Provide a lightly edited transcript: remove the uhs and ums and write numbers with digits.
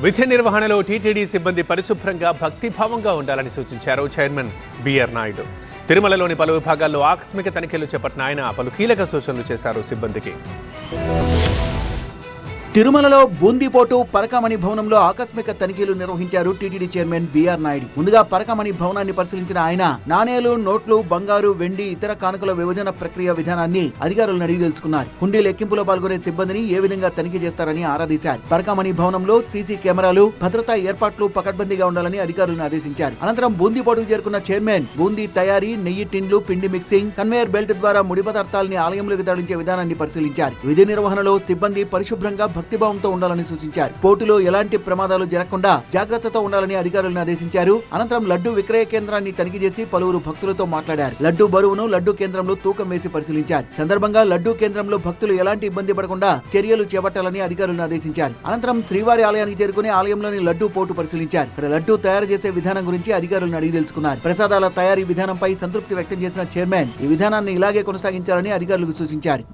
విధి నిర్వహణలో టీటీడీ సిబ్బంది పరిశుభ్రంగా భక్తిభావంగా ఉండాలని సూచించారు చైర్మన్ బిఆర్ నాయుడు. తిరుమలలోని పలు విభాగాల్లో ఆకస్మిక తనిఖీలు చేపట్టిన ఆయన పలు కీలక సూచనలు చేశారు సిబ్బందికి. తిరుమలలో బూందీపోటు పరకామణి భవనంలో ఆకస్మిక తనిఖీలు నిర్వహించారు టీటీడీ చైర్మన్ బిఆర్ నాయుడు. ముందుగా పరకామణి భవనాన్ని పరిశీలించిన ఆయన నాణేలు, నోట్లు, బంగారు, వెండి, ఇతర కానుకల విభజన ప్రక్రియ విధానాన్ని అధికారులను అడిగి తెలుసుకున్నారు. హుండీ లెక్కింపులో పాల్గొనే సిబ్బందిని ఏ విధంగా తనిఖీ చేస్తారని ఆరా తీశారు. పరకామణి భవనంలో సీసీ కెమెరాలు, భద్రతా ఏర్పాట్లు పకడ్బందీగా ఉండాలని అధికారులను ఆదేశించారు. అనంతరం బూందీపోటుకు చేరుకున్న చైర్మన్ బూందీ తయారీ, నెయ్యి టిన్లు, పిండి మిక్సింగ్, కన్వేయర్ బెల్ట్ ద్వారా ముడి పదార్థాలని ఆలయంలోకి తరలించే విధానాన్ని పరిశీలించారు. విధి నిర్వహణలో సిబ్బంది పరిశుభ్రంగా భక్తిభావంతో ఉండాలని సూచించారు. పోటులో ఎలాంటి ప్రమాదాలు జరగకుండా జాగ్రత్తతో ఉండాలని అధికారులను ఆదేశించారు. అనంతరం లడ్డు విక్రయ కేంద్రాన్ని తనిఖీ చేసి పలువురు భక్తులతో మాట్లాడారు. లడ్డు బరువును లడ్డు కేంద్రంలో తూకం వేసి పరిశీలించారు. సందర్భంగా లడ్డు కేంద్రంలో భక్తులు ఎలాంటి ఇబ్బంది పడకుండా చర్యలు చేపట్టాలని అధికారులను ఆదేశించారు. అనంతరం శ్రీవారి ఆలయానికి చేరుకుని ఆలయంలోని లడ్డు పోటు పరిశీలించారు. ఇక్కడ లడ్డు తయారు చేసే విధానం గురించి అధికారులను అడిగి తెలుసుకున్నారు. ప్రసాదాల తయారీ విధానంపై సంతృప్తి వ్యక్తం చేసిన చైర్మన్ ఈ విధానాన్ని ఇలాగే కొనసాగించాలని అధికారులకు సూచించారు.